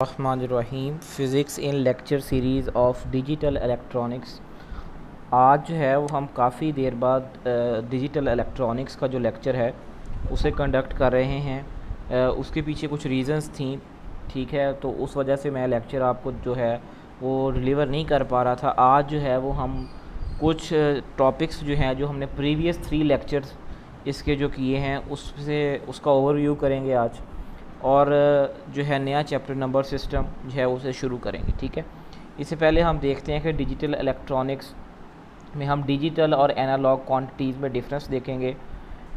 Rahim physics in lecture series of digital electronics. आज जो है वो हम काफ़ी देर बाद डिजिटल इलेक्ट्रॉनिक्स का जो लेक्चर है उसे कंडक्ट कर रहे हैं। उसके पीछे कुछ रीज़न्स थी, ठीक है, तो उस वजह से मैं लेक्चर आपको जो है वो डिलीवर नहीं कर पा रहा था। आज जो है वो हम कुछ टॉपिक्स जो हैं जो हमने प्रीवियस 3 लेक्चर्स इसके जो किए हैं उसका ओवरव्यू करेंगे आज, और जो है नया चैप्टर नंबर सिस्टम जो है उसे शुरू करेंगे। ठीक है, इससे पहले हम देखते हैं कि डिजिटल इलेक्ट्रॉनिक्स में हम डिजिटल और एनालॉग क्वांटिटीज़ में डिफरेंस देखेंगे।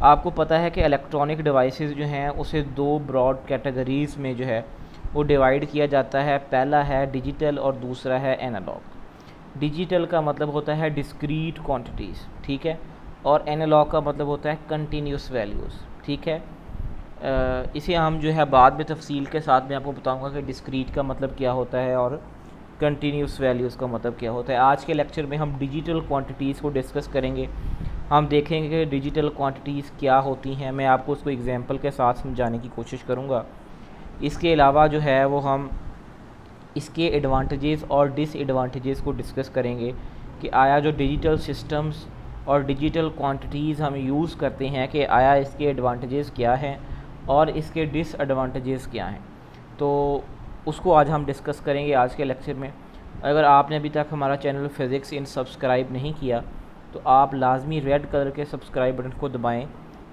आपको पता है कि इलेक्ट्रॉनिक डिवाइसेस जो हैं उसे 2 ब्रॉड कैटेगरीज़ में जो है वो डिवाइड किया जाता है। पहला है डिजिटल और दूसरा है एनालॉग। डिजिटल का मतलब होता है डिस्क्रीट क्वांटिटीज़, ठीक है, और एनालॉग का मतलब होता है कंटिन्यूस वैल्यूज़। ठीक है, इसे हम जो है बाद में तफसील के साथ में आपको बताऊंगा कि डिस्क्रीट का मतलब क्या होता है और कंटिन्यूस वैल्यूज़ का मतलब क्या होता है। आज के लेक्चर में हम डिजिटल क्वांटिटीज़ को डिस्कस करेंगे। हम देखेंगे कि डिजिटल क्वांटिटीज़ क्या होती हैं, मैं आपको उसको एग्जांपल के साथ समझाने की कोशिश करूँगा। इसके अलावा जो है वो हम इसके एडवांटेजेस और डिसएडवांटेजेस को डिस्कस करेंगे कि आया जो डिजिटल सिस्टम्स और डिजिटल क्वांटिटीज़ हम यूज़ करते हैं कि आया इसके एडवांटेजेस क्या हैं और इसके डिसएडवांटेजेस क्या हैं, तो उसको आज हम डिस्कस करेंगे आज के लेक्चर में। अगर आपने अभी तक हमारा चैनल फिज़िक्स इन सब्सक्राइब नहीं किया तो आप लाजमी रेड कलर के सब्सक्राइब बटन को दबाएं,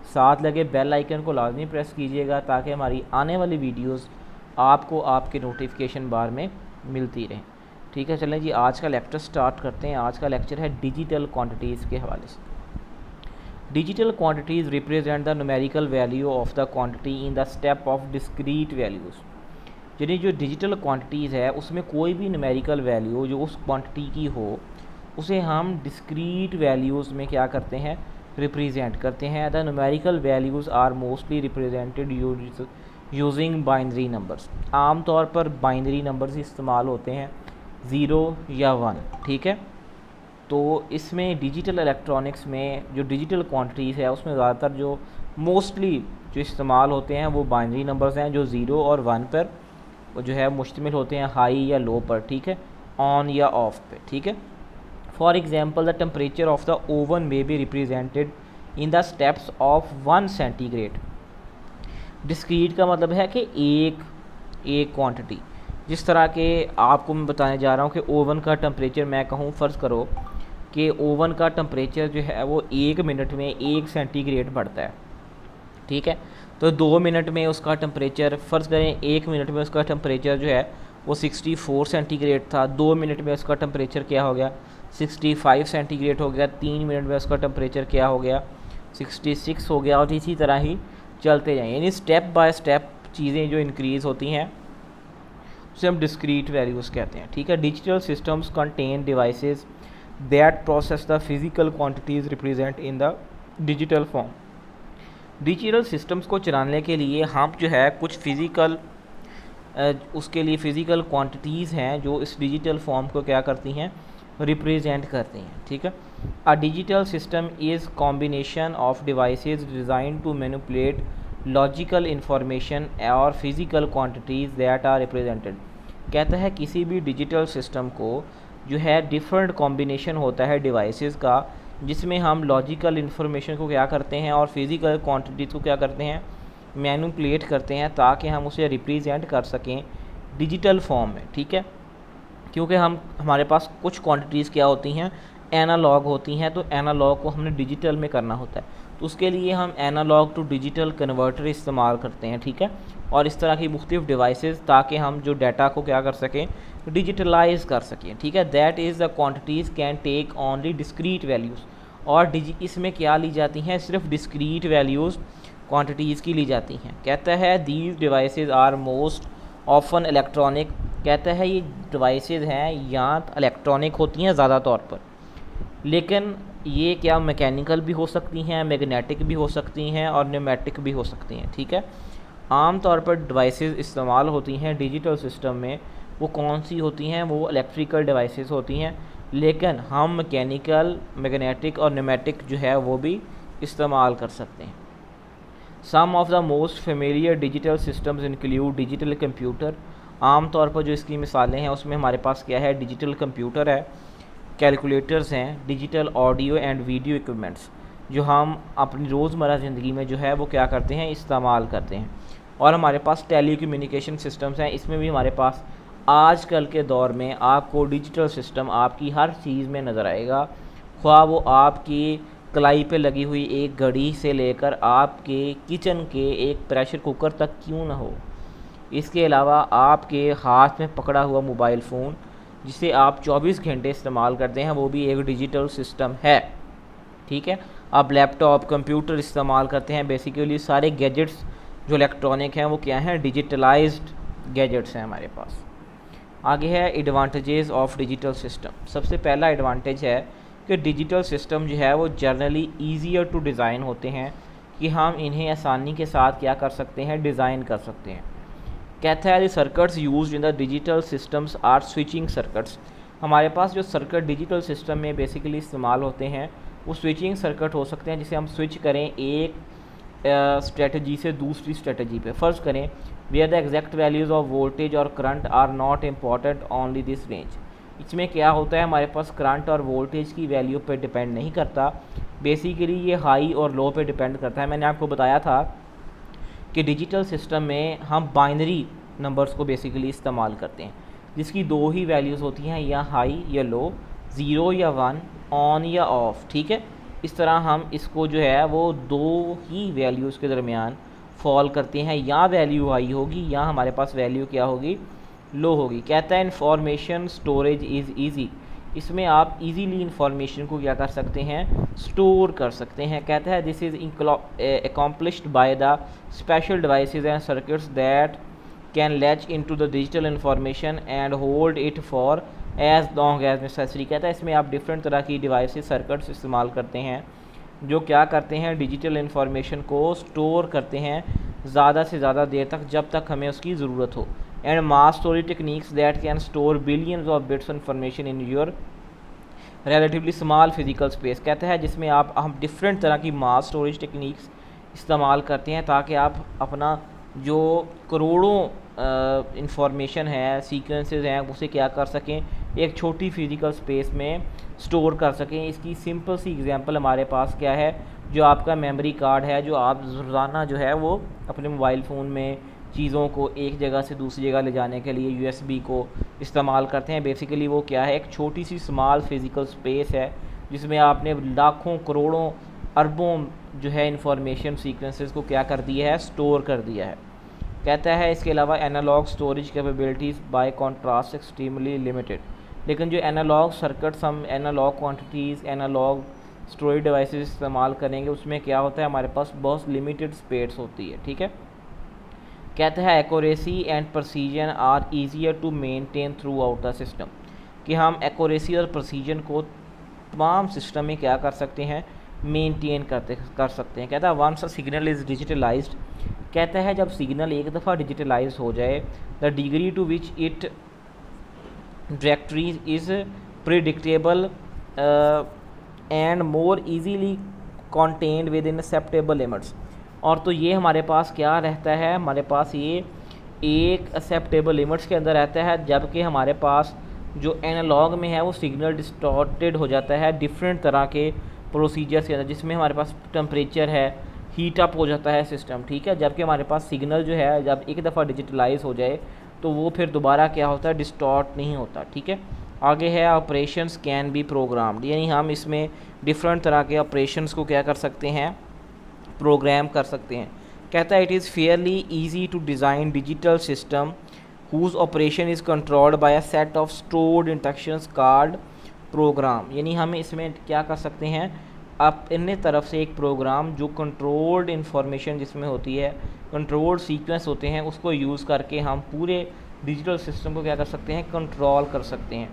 साथ लगे बेल आइकन को लाजमी प्रेस कीजिएगा ताकि हमारी आने वाली वीडियोस आपको आपके नोटिफिकेशन बार में मिलती रहें। ठीक है, चलें जी आज का लेक्चर स्टार्ट करते हैं। आज का लेक्चर है डिजिटल क्वांटिटीज़ के हवाले से। Digital quantities represent the numerical value of the quantity in the step of discrete values. यानी जो डिजिटल क्वांटिटीज़ है उसमें कोई भी न्यूमेरिकल वैल्यू जो उस क्वांटिटी की हो उसे हम डिस्क्रीट वैल्यूज़ में क्या करते हैं, रिप्रेजेंट करते हैं। The numerical values are mostly represented using binary numbers. आम तौर पर बाइनरी नंबर्स इस्तेमाल होते हैं, 0 या 1। ठीक है, तो इसमें डिजिटल इलेक्ट्रॉनिक्स में जो डिजिटल क्वांटिटीज़ है उसमें ज़्यादातर जो मोस्टली जो इस्तेमाल होते हैं वो बाइनरी नंबर्स हैं जो 0 और 1 पर वो जो है मुश्तमिल होते हैं, हाई या लो पर, ठीक है, ऑन या ऑफ पे। ठीक है, for example the temperature of the oven may be represented in the steps of 1 centigrade. Discrete का मतलब है कि एक क्वांटिटी। जिस तरह के आपको मैं बताने जा रहा हूँ कि ओवन का टेम्परेचर मैं कहूँ, फ़र्ज़ करो कि ओवन का टेम्परेचर जो है वो 1 मिनट में 1 सेंटीग्रेड बढ़ता है। ठीक है, तो 2 मिनट में उसका टेम्परेचर, फ़र्ज़ करें 1 मिनट में उसका टेम्परेचर जो है वो 64 सेंटीग्रेड था, 2 मिनट में उसका टेम्परेचर क्या हो गया, 65 सेंटीग्रेड हो गया, 3 मिनट में उसका टेम्परेचर क्या हो गया, 66 हो गया, और इसी तरह ही चलते जाएँ। यानी स्टेप बाय स्टेप चीज़ें जो इंक्रीज़ होती हैं उसे हम डिस्क्रीट वैल्यूज़ कहते हैं। ठीक है, digital systems contain devices that process the physical quantities represent in the digital form. Digital systems को चलाने के लिए हम जो है कुछ उसके लिए फ़िज़िकल क्वांटिटीज़ हैं जो इस डिजिटल फॉर्म को क्या करती हैं, रिप्रेजेंट करती हैं। ठीक है, a digital system is combination of devices design to manipulate logical information और physical quantities that are represented. कहता है किसी भी डिजिटल सिस्टम को जो है डिफरेंट कॉम्बिनेशन होता है डिवाइसेस का, जिसमें हम लॉजिकल इन्फॉर्मेशन को क्या करते हैं और फिज़िकल क्वांटिटीज़ को क्या करते हैं, मैनिपुलेट करते हैं ताकि हम उसे रिप्रेजेंट कर सकें डिजिटल फॉर्म में। ठीक है, क्योंकि हमारे पास कुछ क्वांटिटीज़ क्या होती हैं, एनालॉग होती हैं, तो एनालॉग को हमने डिजिटल में करना होता है, तो उसके लिए हम एनालॉग टू डिजिटल कन्वर्टर इस्तेमाल करते हैं। ठीक है, और इस तरह की मुख्तलिफ डिवाइसेस ताकि हम जो डाटा को क्या कर सकें, डिजिटलाइज कर सकें। ठीक है, that is the quantities can take only discrete values. और इसमें क्या ली जाती हैं, सिर्फ डिस्क्रीट वैल्यूज़ क्वांटिटीज़ की ली जाती हैं। कहता है these devices are most often electronic. कहता है ये डिवाइसेस हैं या इलेक्ट्रॉनिक होती हैं ज़्यादा तौर पर, लेकिन ये क्या मैकेनिकल भी हो सकती हैं, मैग्नेटिक भी हो सकती हैं और न्यूमेटिक भी हो सकती हैं। ठीक है, आम तौर पर डिवाइसेस इस्तेमाल होती हैं डिजिटल सिस्टम में वो कौन सी होती हैं, वो इलेक्ट्रिकल डिवाइसेस होती हैं, लेकिन हम मैकेनिकल, मैग्नेटिक और न्यूमेटिक जो है वो भी इस्तेमाल कर सकते हैं। Some of the most familiar digital systems include digital computer आम तौर पर जो इसकी मिसालें हैं उसमें हमारे पास क्या है, डिजिटल कंप्यूटर है, कैलकुलेटर्स हैं, digital audio and video equipments जो हम अपनी रोज़मर्रा ज़िंदगी में जो है वो क्या करते हैं, इस्तेमाल करते हैं। और हमारे पास टेली कम्युनिकेशन सिस्टम्स हैं, इसमें भी हमारे पास आजकल के दौर में आपको डिजिटल सिस्टम आपकी हर चीज़ में नज़र आएगा, ख्वाह वो आपकी कलाई पे लगी हुई एक घड़ी से लेकर आपके किचन के एक प्रेशर कुकर तक क्यों ना हो। इसके अलावा आपके हाथ में पकड़ा हुआ मोबाइल फ़ोन जिसे आप 24 घंटे इस्तेमाल करते हैं वो भी एक डिजिटल सिस्टम है, ठीक है। आप लैपटॉप, कंप्यूटर इस्तेमाल करते हैं, बेसिकली सारे गैजेट्स जो इलेक्ट्रॉनिक हैं वो क्या हैं, डिजिटलाइज्ड गैजेट्स हैं हमारे पास। आगे है एडवांटेजेस ऑफ डिजिटल सिस्टम। सबसे पहला एडवांटेज है कि डिजिटल सिस्टम जो है वो जनरली ईजियर टू डिज़ाइन होते हैं, कि हम इन्हें आसानी के साथ क्या कर सकते हैं, डिज़ाइन कर सकते हैं। कहता है the circuits used in the digital systems are switching circuits. हमारे पास जो सर्किट डिजिटल सिस्टम में बेसिकली इस्तेमाल होते हैं वो स्विचिंग सर्किट हो सकते हैं, जिसे हम स्विच करें एक स्ट्रेटजी से दूसरी स्ट्रेटजी पे। फ़र्ज़ करें where the exact values of voltage और current are not important only this range. इसमें क्या होता है, हमारे पास करंट और वोल्टेज की वैल्यू पे डिपेंड नहीं करता, बेसिकली ये हाई और लो पे डिपेंड करता है। मैंने आपको बताया था कि डिजिटल सिस्टम में हम बाइनरी नंबर्स को बेसिकली इस्तेमाल करते हैं, जिसकी दो ही वैल्यूज़ होती हैं, या हाई या लो, ज़ीरो या वन, ऑन या ऑफ़, ठीक है। इस तरह हम इसको जो है वो दो ही वैल्यूज़ के दरमियान फॉल करते हैं, या वैल्यू हाई होगी या हमारे पास वैल्यू क्या होगी, लो होगी। कहता है इंफॉर्मेशन स्टोरेज इज़ ईजी। इसमें आप इजीली इंफॉर्मेशन को क्या कर सकते हैं, स्टोर कर सकते हैं। कहता है this is accomplished by the special devices and circuits that can latch into the digital information and hold it for as long as necessary. कहता है इसमें आप डिफरेंट तरह की डिवाइसेस, सर्किट्स इस्तेमाल करते हैं जो क्या करते हैं, डिजिटल इंफॉर्मेशन को स्टोर करते हैं ज़्यादा से ज़्यादा देर तक, जब तक हमें उसकी ज़रूरत हो। And mass storage techniques that can store billions of bits information in your relatively small physical space. कहता है जिसमें हम डिफरेंट तरह की मास स्टोरेज टेक्निक्स इस्तेमाल करते हैं ताकि आप अपना जो करोड़ों इंफॉर्मेशन है, सीक्वेंसेस हैं, उसे क्या कर सकें, एक छोटी फिजिकल स्पेस में स्टोर कर सकें। इसकी सिंपल सी एग्जांपल हमारे पास क्या है, जो आपका मेमोरी कार्ड है, जो आप रोज़ाना जो है वो अपने मोबाइल फ़ोन में चीज़ों को एक जगह से दूसरी जगह ले जाने के लिए USB को इस्तेमाल करते हैं। बेसिकली वो क्या है, एक छोटी सी स्मॉल फिज़िकल स्पेस है जिसमें आपने लाखों, करोड़ों, अरबों जो है इंफॉर्मेशन सीक्वेंसेस को क्या कर दिया है, स्टोर कर दिया है। कहता है इसके अलावा analogue storage capabilities by contrast extremely limited. लेकिन जो एनालॉग सर्किट्स, हम analogue quantities, analogue storage devices इस्तेमाल करेंगे उसमें क्या होता है, हमारे पास बहुत लिमिटेड स्पेस होती है, ठीक है। कहता है accuracy and precision are easier to maintain throughout the system, कि हम एक्यूरेसी और प्रिसीजन को तमाम सिस्टम में क्या कर सकते हैं, मेंटेन कर सकते हैं। कहता है once a signal is digitalized, कहता है जब सिग्नल एक दफ़ा डिजिटलाइज हो जाए, the degree to which it trajectory is predictable and more easily contained within acceptable limits. और तो ये हमारे पास क्या रहता है, हमारे पास ये एक एक्सेप्टेबल लिमिट्स के अंदर रहता है, जबकि हमारे पास जो एनालॉग में है वो सिग्नल डिस्टॉर्टेड हो जाता है डिफरेंट तरह के प्रोसीजर्स के अंदर, जिसमें हमारे पास टेम्परेचर है, हीट अप हो जाता है सिस्टम, ठीक है। जबकि हमारे पास सिग्नल जो है जब एक दफ़ा डिजिटलाइज हो जाए तो वो फिर दोबारा क्या होता है, डिस्टॉर्ट नहीं होता, ठीक है। आगे है ऑपरेशंस कैन बी प्रोग्राम्ड, यानी हम इसमें डिफरेंट तरह के ऑपरेशंस को क्या कर सकते हैं, प्रोग्राम कर सकते हैं। कहता है it is fairly easy to design digital system whose operation is controlled by a set of stored instructions called program, यानी हम इसमें क्या कर सकते हैं, अपने तरफ से एक प्रोग्राम जो कंट्रोल्ड इंफॉर्मेशन जिसमें होती है, कंट्रोल्ड सीक्वेंस होते हैं, उसको यूज़ करके हम पूरे डिजिटल सिस्टम को क्या कर सकते हैं, कंट्रोल कर सकते हैं।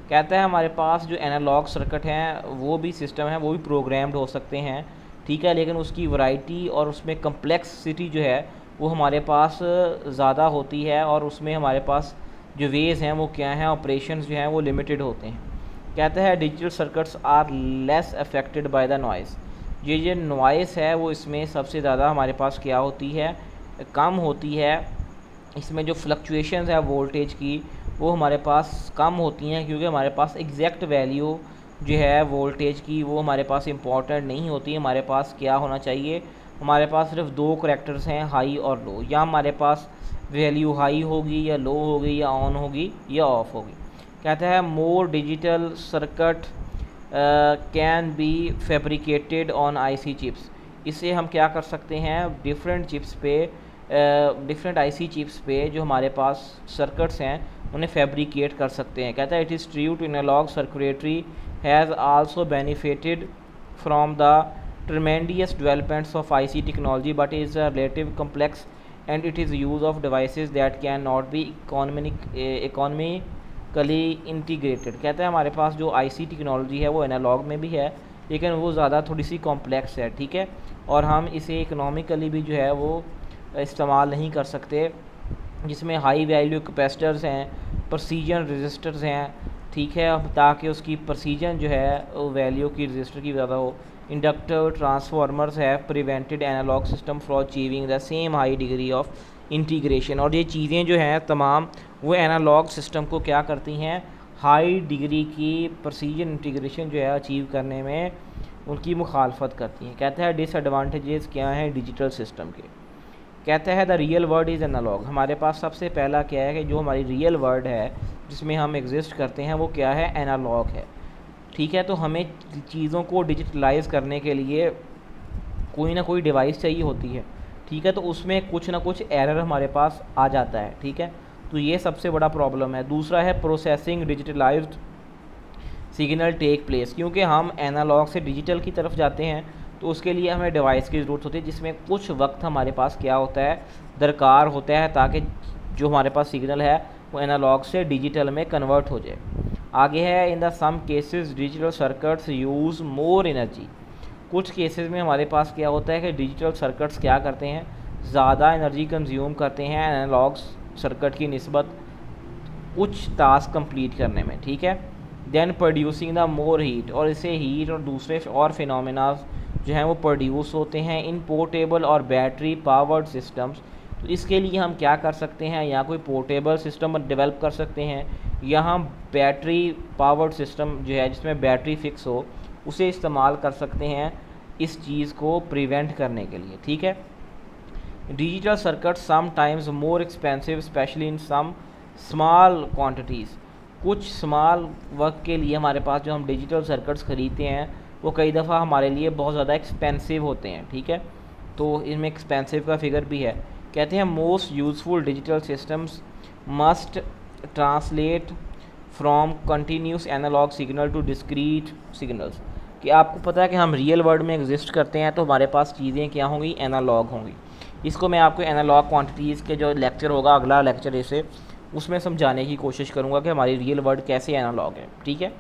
कहता है हमारे पास जो एनालॉग सर्किट हैं वो भी सिस्टम है, वो भी प्रोग्राम्ड हो सकते हैं, ठीक है, लेकिन उसकी वैरायटी और उसमें कम्प्लेक्सिटी जो है वो हमारे पास ज़्यादा होती है, और उसमें हमारे पास जो वेज़ हैं वो क्या हैं, ऑपरेशंस जो हैं वो लिमिटेड होते हैं। कहता है digital circuits are less affected by the noise, ये नॉइज़ है वो इसमें सबसे ज़्यादा हमारे पास क्या होती है, कम होती है इसमें जो फ्लक्चुएशंस है वोल्टेज की वो हमारे पास कम होती हैं, क्योंकि हमारे पास एग्जैक्ट वैल्यू जो है वोल्टेज की वो हमारे पास इम्पॉर्टेंट नहीं होती। हमारे पास क्या होना चाहिए, हमारे पास सिर्फ दो करैक्टर्स हैं, हाई और लो। या हमारे पास वैल्यू हाई होगी या लो होगी या ऑन होगी या ऑफ होगी। कहता है मोर digital circuit can be fabricated on IC chips. इससे हम क्या कर सकते हैं, डिफरेंट चिप्स पे डिफरेंट आईसी चिप्स पे जो हमारे पास सर्किट्स हैं उन्हें फैब्रिकेट कर सकते हैं। कहता है it is true to analogue circuitry has also benefited from the tremendous developments of IC technology, but is a relative complex and it is use of devices that can not be economically integrated। कहता है हमारे पास जो IC technology है वो analogue में भी है, लेकिन वो ज़्यादा थोड़ी सी कॉम्प्लेक्स है, ठीक है, और हम इसे इकोनॉमिकली भी जो है वो इस्तेमाल नहीं कर सकते, जिसमें हाई वैल्यू कैपेसिटर्स हैं, प्रेसीजन रजिस्टर्स हैं, ठीक है, ताकि उसकी प्रेसीजन जो है वैल्यू की रजिस्टर की ज़्यादा हो। Inductive transformers have prevented analogue system from achieving the same high degree of integration. और ये चीज़ें जो हैं तमाम वो एनालॉग सिस्टम को क्या करती हैं, हाई डिग्री की प्रेसीजन इंटीग्रेशन जो है अचीव करने में उनकी मुखालफत करती हैं। कहता है डिसएडवांटेजेस क्या हैं डिजिटल सिस्टम के। कहता है the real world is analogue. हमारे पास सबसे पहला क्या है कि जो हमारी रियल वर्ल्ड है जिसमें हम एग्जिस्ट करते हैं वो क्या है, एनालॉग है, ठीक है। तो हमें चीज़ों को डिजिटलाइज करने के लिए कोई ना कोई डिवाइस चाहिए होती है, ठीक है, तो उसमें कुछ ना कुछ एरर हमारे पास आ जाता है, ठीक है, तो ये सबसे बड़ा प्रॉब्लम है। दूसरा है processing digitalised signal take place. क्योंकि हम एनालॉग से डिजिटल की तरफ जाते हैं तो उसके लिए हमें डिवाइस की ज़रूरत होती है, जिसमें कुछ वक्त हमारे पास क्या होता है, दरकार होता है, ताकि जो हमारे पास सिग्नल है वो एनालॉग से डिजिटल में कन्वर्ट हो जाए। आगे है in the some cases digital circuits use more energy. कुछ केसेस में हमारे पास क्या होता है कि डिजिटल सर्किट्स क्या करते हैं, ज़्यादा एनर्जी कंज्यूम करते हैं एनालॉग सर्किट की निस्बत कुछ टास्क कंप्लीट करने में, ठीक है। Then producing the more heat, और इससे हीट और दूसरे और फिनोमेना जो हैं वो प्रोड्यूस होते हैं इन पोर्टेबल और बैटरी पावर्ड सिस्टम्स। तो इसके लिए हम क्या कर सकते हैं, या कोई पोर्टेबल सिस्टम डेवलप कर सकते हैं, या हम बैटरी पावर्ड सिस्टम जो है जिसमें बैटरी फिक्स हो उसे इस्तेमाल कर सकते हैं इस चीज़ को प्रिवेंट करने के लिए, ठीक है। Digital circuit some times more expensive specially in some small quantities. कुछ स्मॉल वर्क के लिए हमारे पास जो हम डिजिटल सर्किट्स ख़रीदते हैं वो कई दफ़ा हमारे लिए बहुत ज़्यादा एक्सपेंसिव होते हैं, ठीक है, तो इनमें एक्सपेंसिव का फिगर भी है। कहते हैं most useful digital systems must translate from continuous analogue signal to discrete signals. कि आपको पता है कि हम रियल वर्ल्ड में एग्जिस्ट करते हैं तो हमारे पास चीज़ें क्या होंगी, एनालॉग होंगी। इसको मैं आपको एनालॉग क्वांटिटीज़ के जो लेक्चर होगा अगला लेक्चर इसे उसमें समझाने की कोशिश करूँगा कि हमारी रियल वर्ल्ड कैसे एनालॉग है, ठीक है।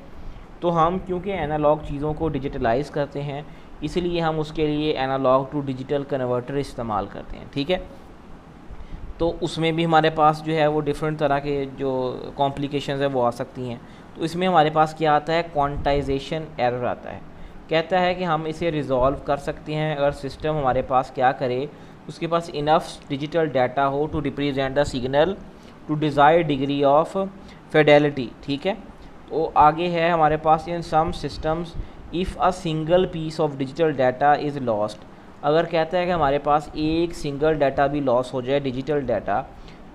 तो हम क्योंकि एनालॉग चीज़ों को डिजिटलाइज करते हैं इसलिए हम उसके लिए एनालॉग टू डिजिटल कन्वर्टर इस्तेमाल करते हैं, ठीक है। तो उसमें भी हमारे पास जो है वो डिफरेंट तरह के जो कॉम्प्लिकेशंस है वो आ सकती हैं। तो इसमें हमारे पास क्या आता है, क्वांटाइजेशन एरर आता है। कहता है कि हम इसे रिजॉल्व कर सकते हैं अगर सिस्टम हमारे पास क्या करे, उसके पास इनफ डिजिटल डाटा हो to represent the signal to desired degree of fidelity, ठीक है। तो आगे है हमारे पास in some systems if a single piece of digital data is lost. अगर कहता है कि हमारे पास एक सिंगल डाटा भी लॉस हो जाए डिजिटल डाटा,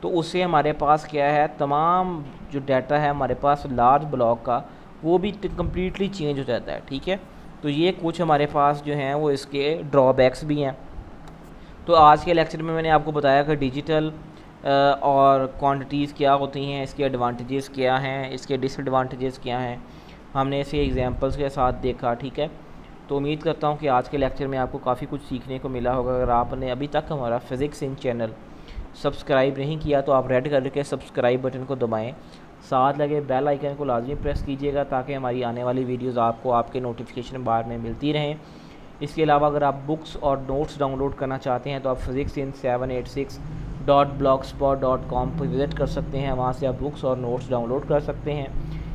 तो उससे हमारे पास क्या है, तमाम जो डाटा है हमारे पास लार्ज ब्लॉक का वो भी कम्प्लीटली चेंज हो जाता है, ठीक है। तो ये कुछ हमारे पास जो हैं वो इसके ड्रॉबैक्स भी हैं। तो आज के लेक्चर में मैंने आपको बताया कि डिजिटल और क्वांटिटीज़ क्या होती हैं, इसके एडवांटेजेस क्या हैं, इसके डिसएडवांटेजेस क्या हैं, हमने इसे एग्जांपल्स के साथ देखा, ठीक है। तो उम्मीद करता हूँ कि आज के लेक्चर में आपको काफ़ी कुछ सीखने को मिला होगा। अगर आपने अभी तक हमारा फिज़िक्स इन चैनल सब्सक्राइब नहीं किया तो आप रेड करके सब्सक्राइब बटन को दबाएं, साथ लगे बेल आइकन को लाजमी प्रेस कीजिएगा ताकि हमारी आने वाली वीडियोज़ आपको आपके नोटिफिकेशन बार में मिलती रहें। इसके अलावा अगर आप बुक्स और नोट्स डाउनलोड करना चाहते हैं तो आप physics786.blogspot.com पर विज़िट कर सकते हैं, वहाँ से आप बुक्स और नोट्स डाउनलोड कर सकते हैं।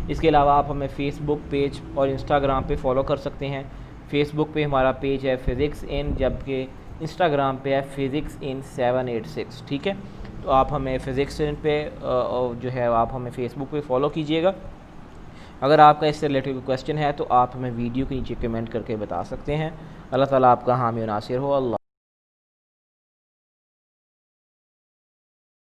इसके अलावा आप हमें फ़ेसबुक पेज और इंस्टाग्राम पे फॉलो कर सकते हैं। फ़ेसबुक पे हमारा पेज है फिज़िक्स इन, जबकि इंस्टाग्राम पे है फिज़िक्स इन 786, ठीक है। तो आप हमें फ़िज़िक्स पे जो है आप हमें फ़ेसबुक पे फॉलो कीजिएगा। अगर आपका इससे रिलेटेड कोई क्वेश्चन है तो आप हमें वीडियो के नीचे कमेंट करके बता सकते हैं। अल्लाह ताला आपका हामी और नासिर हो। अल्लाह।